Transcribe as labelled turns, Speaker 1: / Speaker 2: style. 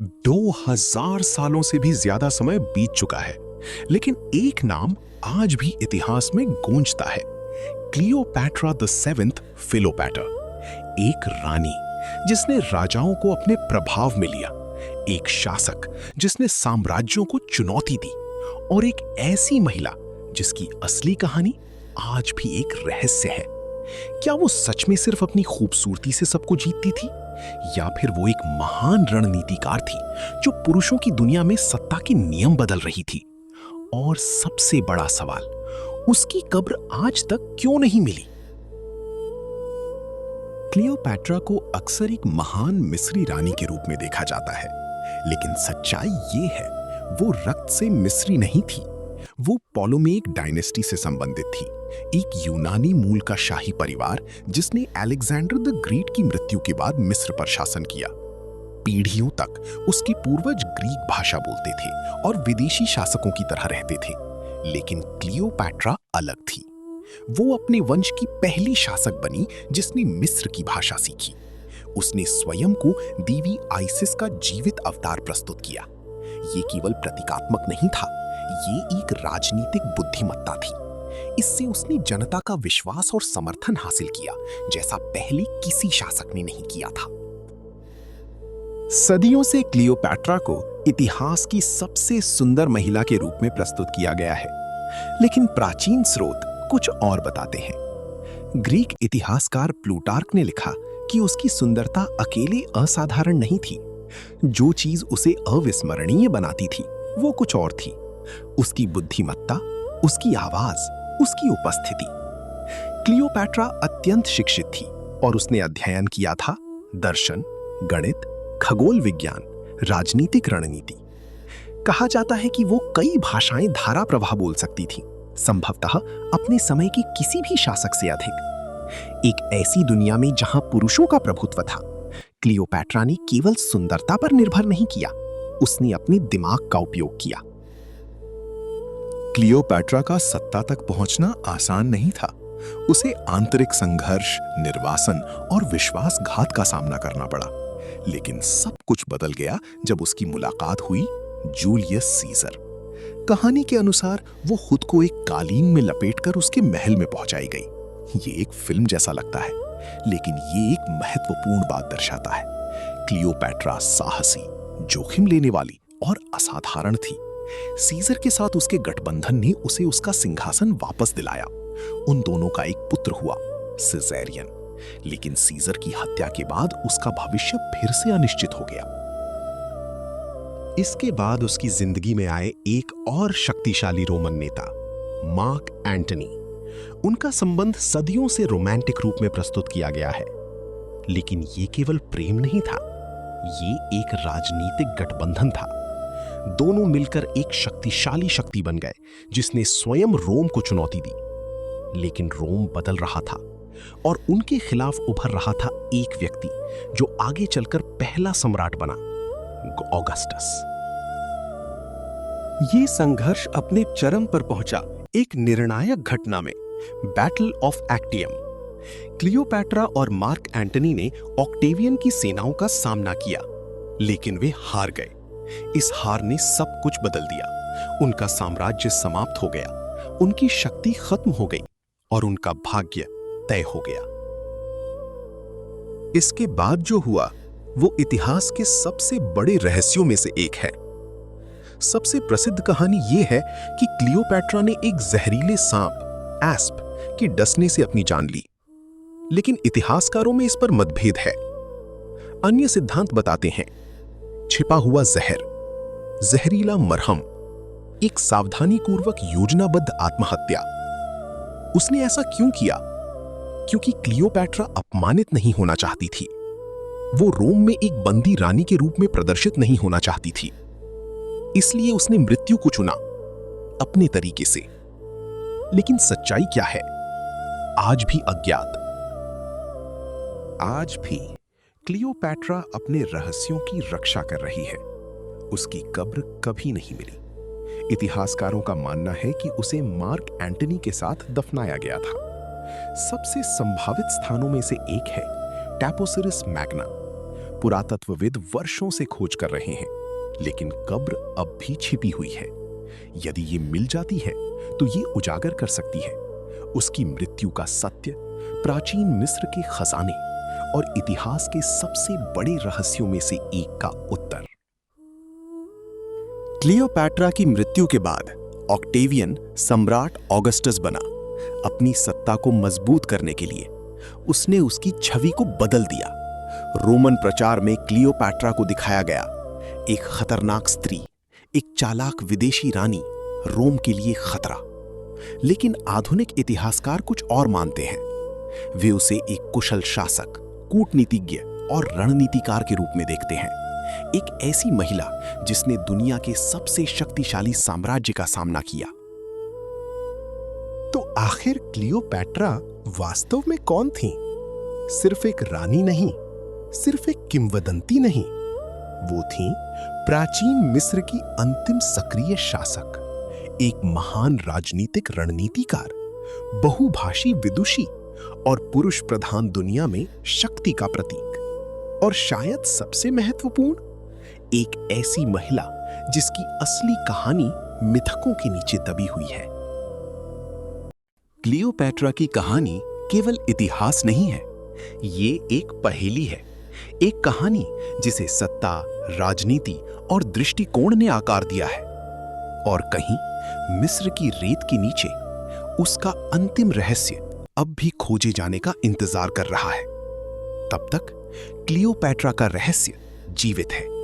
Speaker 1: 2000 सालों से भी ज्यादा समय बीत चुका है, लेकिन एक नाम आज भी इतिहास में गूंजता है। क्लियोपैट्रा द सेवेंथ फिलोपैटर, एक रानी जिसने राजाओं को अपने प्रभाव में लिया, एक शासक जिसने साम्राज्यों को चुनौती दी, और एक ऐसी महिला जिसकी असली कहानी आज भी एक रहस्य है। क्या वो सच में सिर्फ अपनी खूबसूरती से सबको जीतती थी, या फिर वो एक महान रणनीतिकार थी जो पुरुषों की दुनिया में सत्ता के नियम बदल रही थी? और सबसे बड़ा सवाल, उसकी कब्र आज तक क्यों नहीं मिली? क्लियोपैट्रा को अक्सर एक महान मिस्री रानी के रूप में देखा जाता है, लेकिन सच्चाई ये है, वो रक्त से मिस्री नहीं थी। वो टॉलेमिक डायनेस्टी से संबंधित थी, एक यूनानी मूल का शाही परिवार जिसने अलेक्जेंडर द ग्रेट की मृत्यु के बाद मिस्र पर शासन किया। पीढ़ियों तक उसके पूर्वज ग्रीक भाषा बोलते थे और विदेशी शासकों की तरह रहते थे, लेकिन क्लियोपैट्रा अलग थी। वो अपने वंश की पहली शासक बनी जिसने मिस्र की भाषा सीखी। उसने स्वयं को देवी आइसिस का जीवित अवतार प्रस्तुत किया। ये केवल प्रतीकात्मक नहीं था, ये एक राजनीतिक बुद्धिमत्ता थी। इससे उसने जनता का विश्वास और समर्थन हासिल किया, जैसा पहले किसी शासक ने नहीं किया था। सदियों से क्लियोपैट्रा को इतिहास की सबसे सुंदर महिला के रूप में प्रस्तुत किया गया है, लेकिन प्राचीन स्रोत कुछ और बताते हैं। ग्रीक इतिहासकार प्लूटार्क ने लिखा कि उसकी सुंदरता अकेले असाधारण नहीं थी। जो चीज उसे अविस्मरणीय बनाती थी वो कुछ और थी। उसकी बुद्धिमत्ता, उसकी आवाज, उसकी उपस्थिति। क्लियोपैट्रा अत्यंत शिक्षित थी और उसने अध्ययन किया था दर्शन, गणित, खगोल विज्ञान, राजनीतिक रणनीति। कहा जाता है कि वो कई भाषाएं धारा प्रवाह बोल सकती थी, संभवतः अपने समय के किसी भी शासक से अधिक। एक ऐसी दुनिया में जहां पुरुषों का प्रभुत्व था, क्लियोपैट्रा ने केवल सुंदरता पर निर्भर नहीं किया, उसने अपने दिमाग का उपयोग किया।
Speaker 2: क्लियोपैट्रा का सत्ता तक पहुंचना आसान नहीं था। उसे आंतरिक संघर्ष, निर्वासन और विश्वासघात का सामना करना पड़ा। लेकिन सब कुछ बदल गया जब उसकी मुलाकात हुई जूलियस सीजर। कहानी के अनुसार वो खुद को एक कालीन में लपेटकर उसके महल में पहुंचाई गई। ये एक फिल्म जैसा लगता है, लेकिन ये एक महत्वपूर्ण बात दर्शाता है। क्लियोपैट्रा साहसी, जोखिम लेने वाली और असाधारण थी। सीजर के साथ उसके गठबंधन ने उसे उसका सिंहासन वापस दिलाया। उन दोनों का एक पुत्र हुआ, सिजेरियन। लेकिन सीजर की हत्या के बाद उसका भविष्य फिर से अनिश्चित हो गया।
Speaker 1: इसके बाद उसकी जिंदगी में आए एक और शक्तिशाली रोमन नेता, मार्क एंटनी। उनका संबंध सदियों से रोमांटिक रूप में प्रस्तुत किया गया है, लेकिन ये केवल प्रेम नहीं था, ये एक राजनीतिक गठबंधन था। दोनों मिलकर एक शक्तिशाली शक्ति बन गए जिसने स्वयं रोम को चुनौती दी। लेकिन रोम बदल रहा था और उनके खिलाफ उभर रहा था एक व्यक्ति जो आगे चलकर पहला सम्राट बना, ऑगस्टस। ये संघर्ष अपने चरम पर पहुंचा एक निर्णायक घटना में, बैटल ऑफ एक्टियम। क्लियोपैट्रा और मार्क एंटनी ने ऑक्टेवियन की सेनाओं का सामना किया, लेकिन वे हार गए। इस हार ने सब कुछ बदल दिया। उनका साम्राज्य समाप्त हो गया, उनकी शक्ति खत्म हो गई और उनका भाग्य तय हो गया।
Speaker 2: इसके बाद जो हुआ वो इतिहास के सबसे बड़े रहस्यों में से एक है। सबसे प्रसिद्ध कहानी ये है कि क्लियोपैट्रा ने एक जहरीले सांप, एस्प, के डसने से अपनी जान ली। लेकिन इतिहासकारों में इस पर मतभेद है। अन्य सिद्धांत बताते हैं छिपा हुआ जहर, जहरीला मरहम, एक सावधानीपूर्वक योजनाबद्ध आत्महत्या। उसने ऐसा क्यों किया? क्योंकि क्लियोपैट्रा अपमानित नहीं होना चाहती थी। वो रोम में एक बंदी रानी के रूप में प्रदर्शित नहीं होना चाहती थी। इसलिए उसने मृत्यु को चुना, अपने तरीके से। लेकिन सच्चाई क्या है? आज भी अज्ञात। आज भी क्लियोपैट्रा अपने रहस्यों की रक्षा कर रही है। उसकी कब्र कभी नहीं मिली। इतिहासकारों का मानना है कि उसे मार्क एंटनी के साथ दफनाया गया था। सबसे संभावित स्थानों में से एक है टैपोसिरिस मैग्ना। पुरातत्वविद वर्षों से खोज कर रहे हैं, लेकिन कब्र अब भी छिपी हुई है। यदि ये मिल जाती है तो ये उजागर कर सकती है उसकी मृत्यु का सत्य, प्राचीन मिस्र के खजाने और इतिहास के सबसे बड़े रहस्यों में से एक का उत्तर।
Speaker 1: क्लियोपैट्रा की मृत्यु के बाद ऑक्टेवियन सम्राट ऑगस्टस बना। अपनी सत्ता को मजबूत करने के लिए उसने उसकी छवि को बदल दिया। रोमन प्रचार में क्लियोपैट्रा को दिखाया गया एक खतरनाक स्त्री, एक चालाक विदेशी रानी, रोम के लिए खतरा। लेकिन आधुनिक इतिहासकार कुछ और मानते हैं। वे उसे एक कुशल शासक, कूटनीतिज्ञ और रणनीतिकार के रूप में देखते हैं। एक ऐसी महिला जिसने दुनिया के सबसे शक्तिशाली साम्राज्य का सामना किया।
Speaker 2: तो आखिर क्लियोपैट्रा वास्तव में कौन थी? सिर्फ एक रानी नहीं, सिर्फ एक किंवदंती नहीं, वो थी प्राचीन मिस्र की अंतिम सक्रिय शासक, एक महान राजनीतिक रणनीतिकार, बहुभाषी विदुषी और पुरुष प्रधान दुनिया में शक्ति का प्रतीक। और शायद सबसे महत्वपूर्ण, एक ऐसी महिला जिसकी असली कहानी मिथकों के नीचे दबी हुई है।
Speaker 1: क्लियोपैट्रा की कहानी केवल इतिहास नहीं है, ये एक पहेली है। एक कहानी जिसे सत्ता, राजनीति और दृष्टिकोण ने आकार दिया है। और कहीं मिस्र की रेत के नीचे उसका अंतिम रहस्य अब भी खोजे जाने का इंतजार कर रहा है। तब तक क्लियोपैट्रा का रहस्य जीवित है।